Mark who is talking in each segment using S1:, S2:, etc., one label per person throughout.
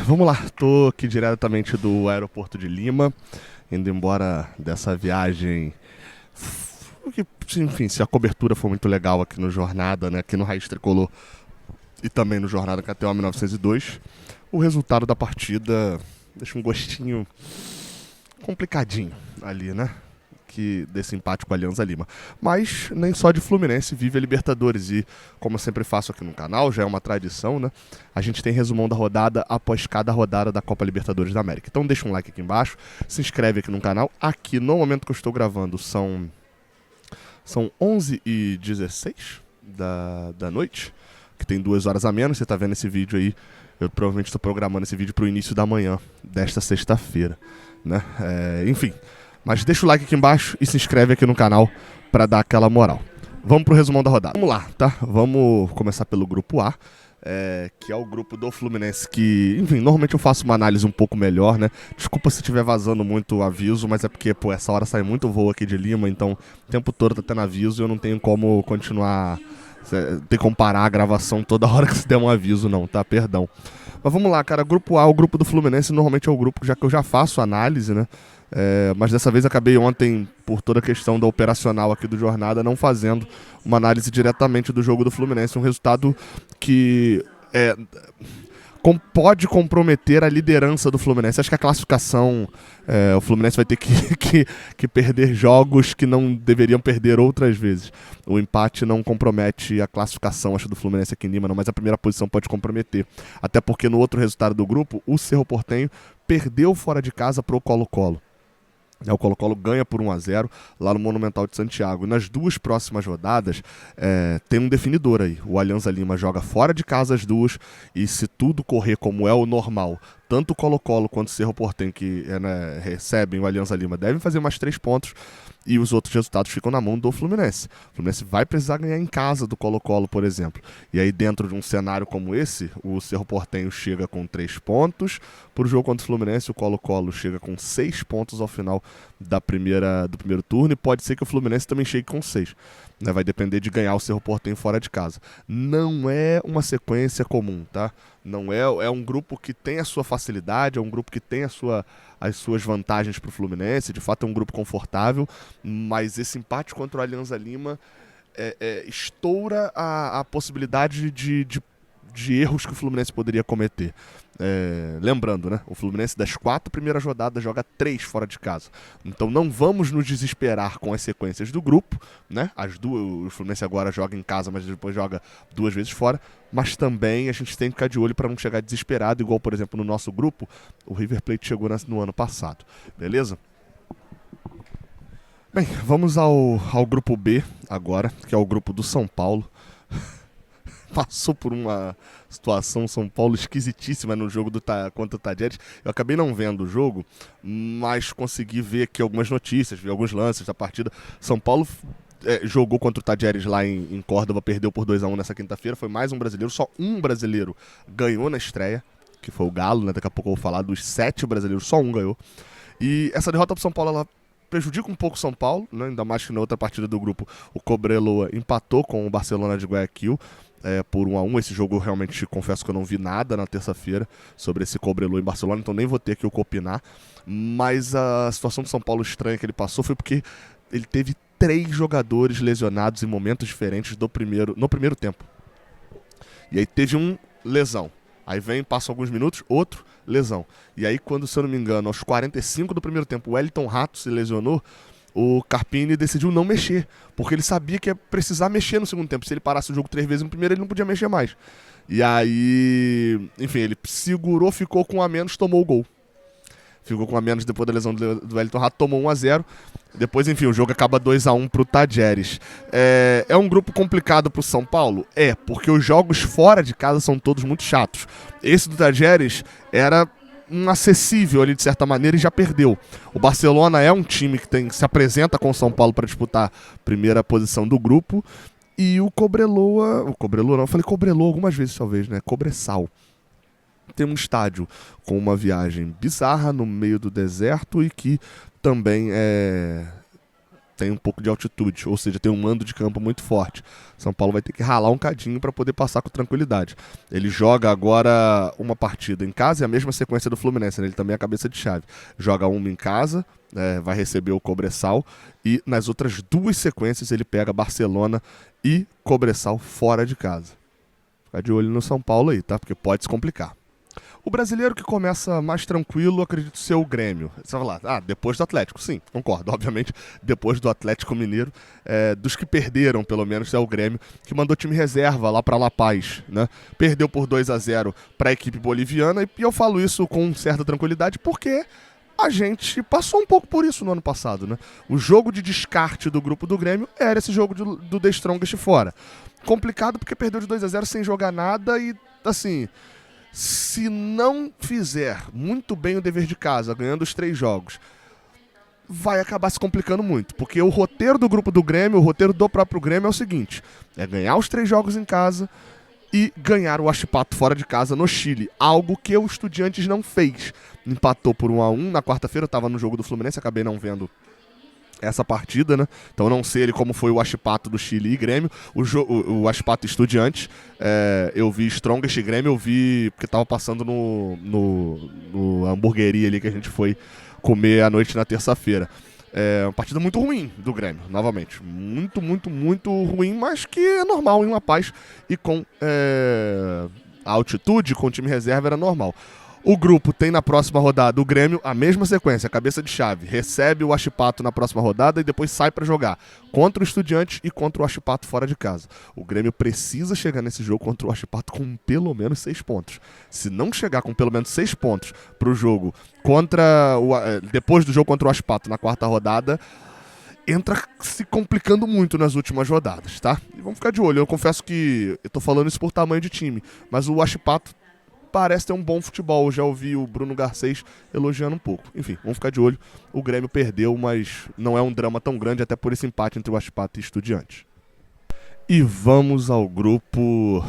S1: Vamos lá, tô aqui diretamente do aeroporto de Lima, indo embora dessa viagem. Enfim, se a cobertura foi muito legal aqui no Jornada, né, aqui no Raiz Tricolor e também no Jornada KTO 1902, o resultado da partida deixa um gostinho complicadinho ali, né? Desse empate com a Alianza Lima. Mas nem só de Fluminense vive a Libertadores. E, como eu sempre faço aqui no canal, já é uma tradição, né? A gente tem resumão da rodada após cada rodada da Copa Libertadores da América. Então deixa um like aqui embaixo, se inscreve aqui no canal. Aqui, no momento que eu estou gravando, são 11h16 da noite, que tem 2 horas a menos. Você está vendo esse vídeo aí, eu provavelmente estou programando esse vídeo para o início da manhã desta sexta-feira, né? Enfim, mas deixa o like aqui embaixo e se inscreve aqui no canal para dar aquela moral. Vamos pro resumão da rodada. Vamos lá, tá? Vamos começar pelo grupo A, que é o grupo do Fluminense, que, enfim, normalmente eu faço uma análise um pouco melhor, né? Desculpa se estiver vazando muito aviso, mas é porque, pô, essa hora sai muito voo aqui de Lima, então o tempo todo tá tendo aviso e eu não tenho como continuar, ter como parar a gravação toda hora que se der um aviso, não, tá? Perdão. Mas vamos lá, cara, grupo A, o grupo do Fluminense, normalmente é o grupo que eu já faço análise, né? Mas dessa vez acabei ontem, por toda a questão da operacional aqui do Jornada, não fazendo uma análise diretamente do jogo do Fluminense. Um resultado que pode comprometer a liderança do Fluminense. Acho que a classificação, o Fluminense vai ter que perder jogos que não deveriam perder outras vezes. O empate não compromete a classificação, acho, do Fluminense aqui em Lima, não, mas a primeira posição pode comprometer. Até porque no outro resultado do grupo, o Cerro Porteño perdeu fora de casa para o Colo-Colo. O Colo-Colo ganha por 1-0 lá no Monumental de Santiago. Nas duas próximas rodadas tem um definidor aí. O Alianza Lima joga fora de casa as duas, e se tudo correr como é o normal, tanto o Colo-Colo quanto o Cerro Porteño, que recebem o Alianza Lima, devem fazer mais 3 pontos, e os outros resultados ficam na mão do Fluminense. O Fluminense vai precisar ganhar em casa do Colo-Colo, por exemplo. E aí, dentro de um cenário como esse, o Cerro Porteño chega com 3 pontos. Para o jogo contra o Fluminense, o Colo-Colo chega com 6 pontos ao final do primeiro turno, e pode ser que o Fluminense também chegue com 6. Vai depender de ganhar o Cerro Porteño fora de casa. Não é uma sequência comum, tá? Não é um grupo que tem a sua facilidade, é um grupo que tem as suas vantagens para o Fluminense. De fato, é um grupo confortável, mas esse empate contra o Alianza Lima estoura a possibilidade de erros que o Fluminense poderia cometer. Lembrando, né? O Fluminense, das 4 primeiras rodadas, joga 3 fora de casa. Então não vamos nos desesperar com as sequências do grupo, né? O Fluminense agora joga em casa, mas depois joga 2 vezes fora. Mas também a gente tem que ficar de olho para não chegar desesperado, igual, por exemplo, no nosso grupo, o River Plate chegou no ano passado. Beleza? Bem, vamos ao grupo B agora, que é o grupo do São Paulo. Passou por uma situação São Paulo esquisitíssima no jogo contra o Tajeres. Eu acabei não vendo o jogo, mas consegui ver aqui algumas notícias, ver alguns lances da partida. São Paulo jogou contra o Tajeres lá em Córdoba, perdeu por 2-1 nessa quinta-feira. Foi mais um brasileiro, só um brasileiro ganhou na estreia, que foi o Galo, né? Daqui a pouco eu vou falar. Dos 7 brasileiros, só um ganhou. E essa derrota pro São Paulo, ela prejudica um pouco o São Paulo, né? Ainda mais que na outra partida do grupo o Cobreloa empatou com o Barcelona de Guayaquil por 1-1. Esse jogo eu realmente confesso que eu não vi nada na terça-feira sobre esse Cobreloa em Barcelona, então nem vou ter aqui o que opinar. Mas a situação do São Paulo estranha que ele passou foi porque ele teve 3 jogadores lesionados em momentos diferentes no primeiro tempo. E aí teve um lesão. Aí passa alguns minutos, outro, lesão. E aí, quando, se eu não me engano, aos 45 do primeiro tempo, o Wellington Rato se lesionou, o Carpini decidiu não mexer, porque ele sabia que ia precisar mexer no segundo tempo. Se ele parasse o jogo 3 vezes no primeiro, ele não podia mexer mais. E aí, enfim, ele segurou, ficou com um a menos, tomou o gol. Ficou com a menos depois da lesão do Wellington Rato, tomou 1-0. Depois, enfim, o jogo acaba 2-1 pro Tajeres. É um grupo complicado pro São Paulo? Porque os jogos fora de casa são todos muito chatos. Esse do Tajeres era um acessível ali, de certa maneira, e já perdeu. O Barcelona é um time que se apresenta com o São Paulo para disputar a primeira posição do grupo. E o Cobreloa... eu falei Cobreloa algumas vezes, talvez, né? Cobressal. Tem um estádio com uma viagem bizarra no meio do deserto e que também tem um pouco de altitude, ou seja, tem um mando de campo muito forte. São Paulo vai ter que ralar um cadinho para poder passar com tranquilidade. Ele joga agora uma partida em casa, é a mesma sequência do Fluminense, né? Ele também é a cabeça de chave. Joga uma em casa, vai receber o Cobressal, e nas outras 2 sequências ele pega Barcelona e Cobressal fora de casa. Fica de olho no São Paulo aí, tá? Porque pode se complicar. O brasileiro que começa mais tranquilo, acredito ser o Grêmio. Você vai falar, depois do Atlético. Sim, concordo, obviamente, depois do Atlético Mineiro. Dos que perderam, pelo menos, é o Grêmio, que mandou time reserva lá para La Paz, né? Perdeu por 2-0 para a equipe boliviana, e eu falo isso com certa tranquilidade porque a gente passou um pouco por isso no ano passado, né? O jogo de descarte do grupo do Grêmio era esse jogo do The Strongest fora. Complicado porque perdeu de 2-0 sem jogar nada e, assim, se não fizer muito bem o dever de casa, ganhando os 3 jogos, vai acabar se complicando muito. Porque o roteiro do grupo do Grêmio, o roteiro do próprio Grêmio é o seguinte: é ganhar os 3 jogos em casa e ganhar o Huachipato fora de casa no Chile. Algo que o Estudiantes não fez. Empatou por 1-1. Na quarta-feira eu estava no jogo do Fluminense, acabei não vendo essa partida, né? Então não sei ele como foi o Huachipato do Chile e Grêmio. O Huachipato Estudiantes, eu vi Strongest e Grêmio, eu vi porque tava passando no hamburgueria ali que a gente foi comer à noite na terça-feira. Uma partida muito ruim do Grêmio, novamente. Muito, muito, muito ruim, mas que é normal em La Paz e com a altitude, com o time reserva era normal. O grupo tem na próxima rodada o Grêmio, a mesma sequência, cabeça de chave. Recebe o Huachipato na próxima rodada e depois sai para jogar contra o Estudiantes e contra o Huachipato fora de casa. O Grêmio precisa chegar nesse jogo contra o Huachipato com pelo menos 6 pontos. Se não chegar com pelo menos 6 pontos pro jogo depois do jogo contra o Huachipato na quarta rodada, entra se complicando muito nas últimas rodadas, tá? E vamos ficar de olho. Eu confesso que eu tô falando isso por tamanho de time, mas o Huachipato parece ter um bom futebol. Eu já ouvi o Bruno Garcês elogiando um pouco. Enfim, vamos ficar de olho. O Grêmio perdeu, mas não é um drama tão grande, até por esse empate entre o Huachipato e Estudiantes. E vamos ao grupo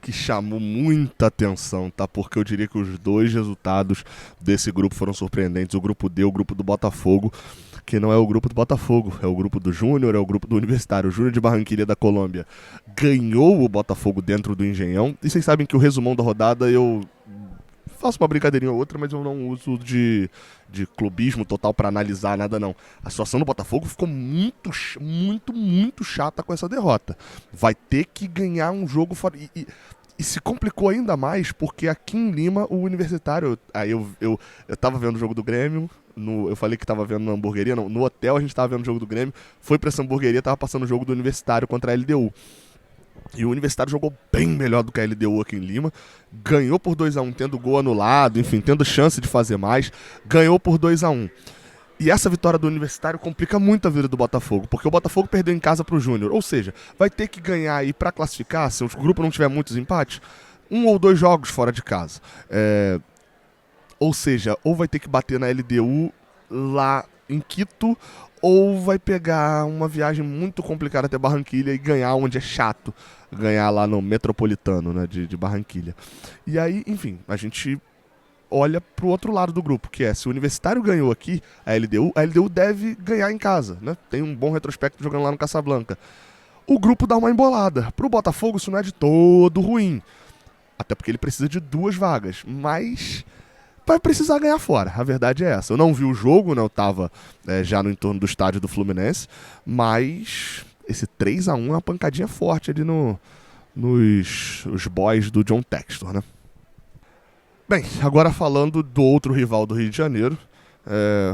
S1: que chamou muita atenção, tá? Porque eu diria que os 2 resultados desse grupo foram surpreendentes. O grupo D, o grupo do Botafogo, que não é o grupo do Botafogo, é o grupo do Júnior, é o grupo do Universitário. O Júnior de Barranquilla da Colômbia ganhou o Botafogo dentro do Engenhão. E vocês sabem que o resumão da rodada eu faço uma brincadeirinha ou outra, mas eu não uso de clubismo total pra analisar nada, não. A situação do Botafogo ficou muito, muito, muito chata com essa derrota. Vai ter que ganhar um jogo fora. E se complicou ainda mais porque aqui em Lima o Universitário. Aí eu tava vendo o jogo do Grêmio. Eu falei que tava vendo na hamburgueria, não. No hotel a gente tava vendo o jogo do Grêmio. Foi pra essa hamburgueria, tava passando o jogo do Universitário contra a LDU. E o Universitário jogou bem melhor do que a LDU aqui em Lima. Ganhou por 2-1, tendo gol anulado, enfim, tendo chance de fazer mais. Ganhou por 2-1. E essa vitória do Universitário complica muito a vida do Botafogo, porque o Botafogo perdeu em casa pro Júnior. Ou seja, vai ter que ganhar aí pra classificar, se o grupo não tiver muitos empates, 1 ou 2 jogos fora de casa. Ou seja, ou vai ter que bater na LDU lá em Quito, ou vai pegar uma viagem muito complicada até Barranquilla e ganhar onde é chato, ganhar lá no Metropolitano, né, de Barranquilla. E aí, enfim, a gente olha pro outro lado do grupo, que é, se o Universitário ganhou aqui, a LDU deve ganhar em casa, né? Tem um bom retrospecto jogando lá no Casablanca. O grupo dá uma embolada. Pro Botafogo isso não é de todo ruim, até porque ele precisa de 2 vagas, mas vai precisar ganhar fora, a verdade é essa. Eu não vi o jogo, né? Eu tava já no entorno do estádio do Fluminense, mas esse 3-1 é uma pancadinha forte ali nos boys do John Textor, né? Bem, agora falando do outro rival do Rio de Janeiro,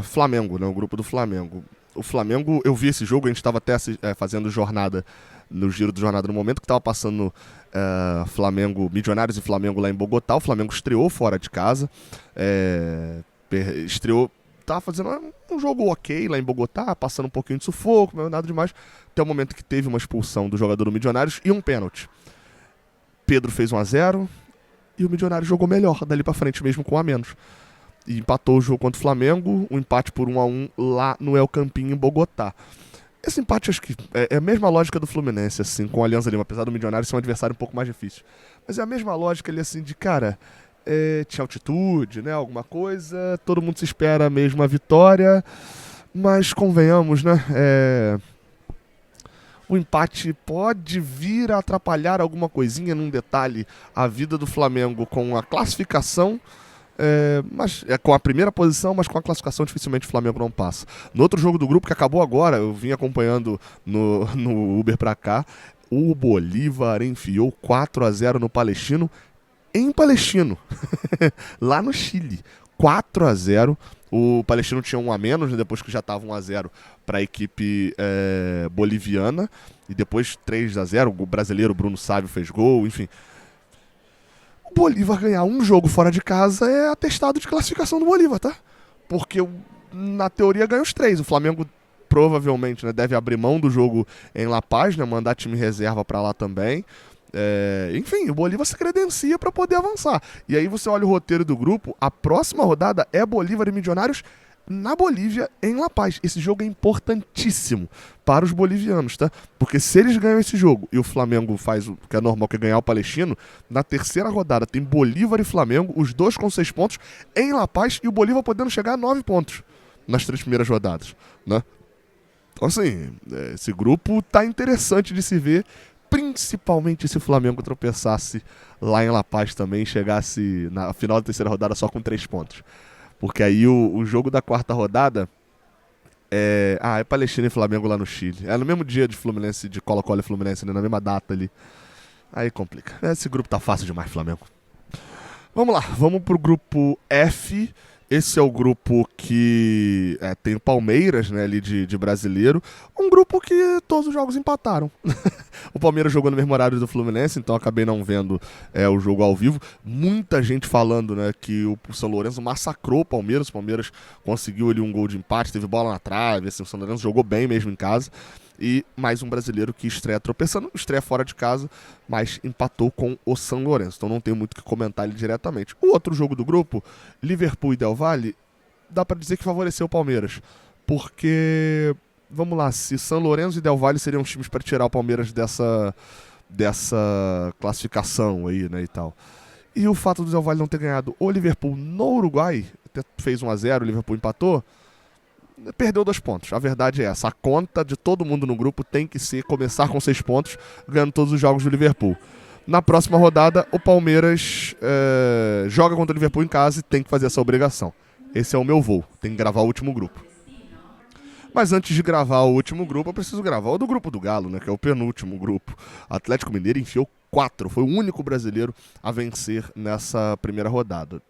S1: Flamengo, né? O grupo do Flamengo. O Flamengo, eu vi esse jogo, a gente estava até fazendo jornada, no giro do jornada no momento que estava passando Flamengo, Milionários e Flamengo lá em Bogotá. O Flamengo estreou fora de casa, estava fazendo um jogo ok lá em Bogotá, passando um pouquinho de sufoco, mas nada demais, até o momento que teve uma expulsão do jogador do Milionários e um pênalti. Pedro fez 1-0 e o Milionários jogou melhor dali pra frente, mesmo com um a menos. E empatou o jogo contra o Flamengo, um empate por 1-1 lá no El Campinho, em Bogotá. Esse empate acho que é a mesma lógica do Fluminense, assim, com o Alianza Lima, apesar do Milionários ser um adversário um pouco mais difícil. Mas é a mesma lógica ali, assim, de, cara, tinha altitude, né, alguma coisa, todo mundo se espera mesmo a vitória, Mas convenhamos, né? O empate pode vir a atrapalhar alguma coisinha num detalhe a vida do Flamengo com a classificação, mas com a primeira posição, mas com a classificação dificilmente o Flamengo não passa. No outro jogo do grupo que acabou agora, eu vim acompanhando no Uber pra cá, o Bolívar enfiou 4-0 no Palestino, em Palestino, lá no Chile. 4-0. O Palestino tinha 1 a menos, né, depois que já estava 1-0 para a equipe boliviana. E depois 3-0, o brasileiro Bruno Sávio fez gol, enfim. O Bolívar ganhar um jogo fora de casa é atestado de classificação do Bolívar, tá? Porque na teoria ganha os 3. O Flamengo provavelmente, né, deve abrir mão do jogo em La Paz, né, mandar time reserva para lá também. Enfim, o Bolívar se credencia para poder avançar. E aí você olha o roteiro do grupo, a próxima rodada é Bolívar e Milionários na Bolívia, em La Paz. Esse jogo é importantíssimo para os bolivianos, tá? Porque se eles ganham esse jogo e o Flamengo faz o que é normal, que é ganhar o Palestino, na terceira rodada tem Bolívar e Flamengo, os dois com 6 pontos, em La Paz, e o Bolívar podendo chegar a 9 pontos nas 3 primeiras rodadas, né? Então assim, esse grupo tá interessante de se ver, principalmente se o Flamengo tropeçasse lá em La Paz também, chegasse na final da terceira rodada só com 3 pontos. Porque aí o jogo da quarta rodada é Palestina e Flamengo lá no Chile. É no mesmo dia de Fluminense, de Colo-Colo e Fluminense, né? Na mesma data ali. Aí complica. Esse grupo tá fácil demais, Flamengo. Vamos lá, vamos pro grupo F. Esse é o grupo que tem o Palmeiras, né, ali de brasileiro. Um grupo que todos os jogos empataram. O Palmeiras jogou no mesmo horário do Fluminense, então acabei não vendo o jogo ao vivo. Muita gente falando, né, que o São Lourenço massacrou o Palmeiras. O Palmeiras conseguiu ali um gol de empate, teve bola na trave. Assim, o São Lourenço jogou bem mesmo em casa. E mais um brasileiro que estreia tropeçando, estreia fora de casa, mas empatou com o São Lourenço. Então não tenho muito o que comentar ele diretamente. O outro jogo do grupo, Liverpool e Del Valle, dá pra dizer que favoreceu o Palmeiras. Porque, vamos lá, se São Lourenço e Del Valle seriam os times para tirar o Palmeiras dessa classificação aí, né, e tal. E o fato do Del Valle não ter ganhado o Liverpool no Uruguai, até fez 1-0, o Liverpool empatou, perdeu 2 pontos. A verdade é essa. A conta de todo mundo no grupo tem que ser começar com 6 pontos, ganhando todos os jogos do Liverpool. Na próxima rodada, o Palmeiras joga contra o Liverpool em casa e tem que fazer essa obrigação. Esse é o meu voo. Tem que gravar o último grupo. Mas antes de gravar o último grupo, eu preciso gravar o do grupo do Galo, né, que é o penúltimo grupo. Atlético Mineiro enfiou 4. Foi o único brasileiro a vencer nessa primeira rodada.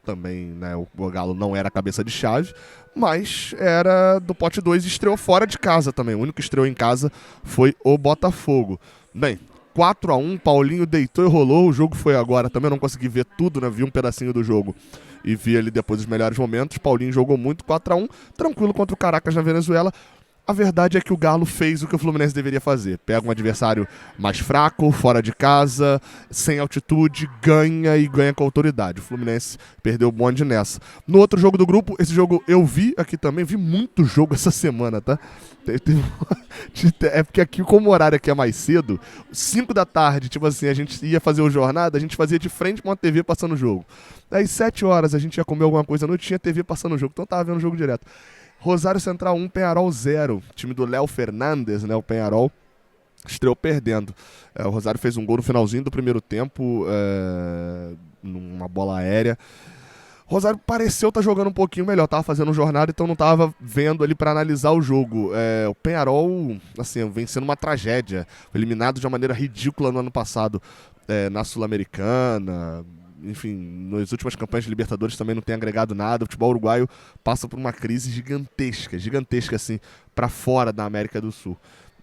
S1: Também, né, o Galo não era cabeça de chave, mas era do pote 2 e estreou fora de casa também. O único que estreou em casa foi o Botafogo. Bem, 4-1, Paulinho deitou e rolou. O jogo foi agora, também não consegui ver tudo, né? Vi um pedacinho do jogo e vi ali depois os melhores momentos. Paulinho jogou muito, 4-1, tranquilo contra o Caracas na Venezuela. A verdade é que o Galo fez o que o Fluminense deveria fazer. Pega um adversário mais fraco, fora de casa, sem altitude, ganha e ganha com autoridade. O Fluminense perdeu o bonde nessa. No outro jogo do grupo, esse jogo eu vi aqui também, vi muito jogo essa semana, tá? É porque aqui, como o horário aqui é mais cedo, 5 da tarde, tipo assim, a gente ia fazer o jornada, a gente fazia de frente com uma TV passando o jogo. Aí 7 horas a gente ia comer alguma coisa à noite, tinha TV passando o jogo, então tava vendo o jogo direto. Rosário Central 1, Peñarol 0. Time do Léo Fernandes, né? O Peñarol estreou perdendo. O Rosário fez um gol no finalzinho do primeiro tempo, numa bola aérea. Rosário pareceu estar jogando um pouquinho melhor, tava fazendo jornada, então não tava vendo ali para analisar o jogo. O Peñarol, assim, vem sendo uma tragédia. Foi eliminado de uma maneira ridícula no ano passado na Sul-Americana. Enfim, nas últimas campanhas de Libertadores também não tem agregado nada. O futebol uruguaio passa por uma crise gigantesca assim, para fora da América do Sul.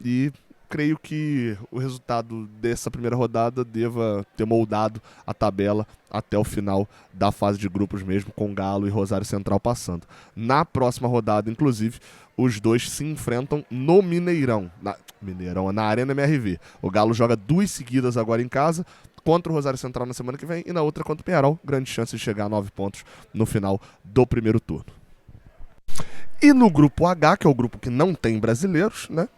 S1: E creio que o resultado dessa primeira rodada deva ter moldado a tabela até o final da fase de grupos mesmo, com Galo e Rosário Central passando. Na próxima rodada, inclusive, os dois se enfrentam no Mineirão, na Arena MRV. O Galo joga 2 seguidas agora em casa, contra o Rosário Central na semana que vem, e na outra contra o Peñarol. Grande chance de chegar a 9 pontos no final do primeiro turno. E no grupo H, que é o grupo que não tem brasileiros, né?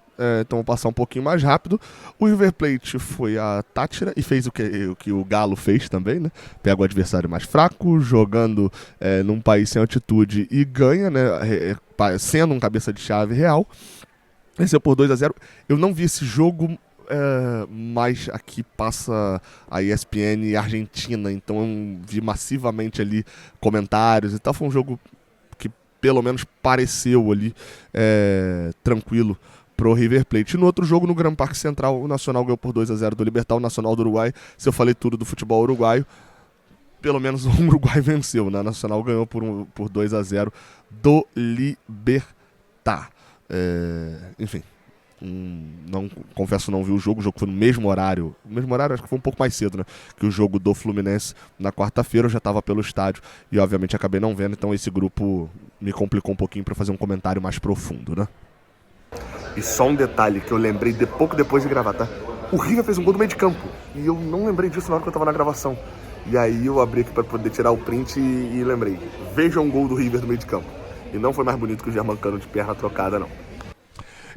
S1: então vou passar um pouquinho mais rápido. O River Plate foi a Táchira e fez o que o Galo fez também, né? Pega o adversário mais fraco, jogando num país sem altitude e ganha, né? Sendo um cabeça de chave real. Venceu por 2-0. Eu não vi esse jogo, mas aqui passa a ESPN e a Argentina, então eu vi massivamente ali comentários e tal. Foi um jogo que pelo menos pareceu ali tranquilo pro River Plate. No outro jogo, no Gran Parque Central, o Nacional ganhou por 2-0 do Libertad, o Nacional do Uruguai. Se eu falei tudo do futebol uruguaio, pelo menos o Uruguai venceu, né? O Nacional ganhou por 2-0 do Libertad. Enfim, confesso não vi o jogo foi no mesmo horário, acho que foi um pouco mais cedo, né, que o jogo do Fluminense na quarta-feira. Eu já estava pelo estádio e obviamente acabei não vendo, então esse grupo me complicou um pouquinho para fazer um comentário mais profundo, né. E só um detalhe que eu lembrei pouco depois de gravar, tá? O River fez um gol do meio de campo e eu não lembrei disso na hora que eu tava na gravação. E aí eu abri aqui para poder tirar o print e lembrei. Veja um gol do River do meio de campo. E não foi mais bonito que o Germancano de perna trocada, não.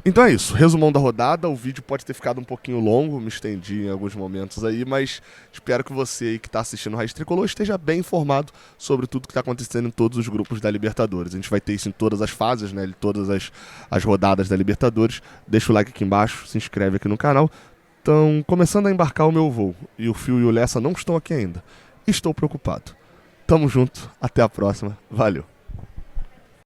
S1: Então é isso, resumão da rodada. O vídeo pode ter ficado um pouquinho longo, me estendi em alguns momentos aí, mas espero que você aí que está assistindo o Raiz Tricolor esteja bem informado sobre tudo que está acontecendo em todos os grupos da Libertadores. A gente vai ter isso em todas as fases, né, de todas as rodadas da Libertadores. Deixa o like aqui embaixo, se inscreve aqui no canal. Estão começando a embarcar o meu voo e o Fio e o Lessa não estão aqui ainda. Estou preocupado. Tamo junto, até a próxima, valeu.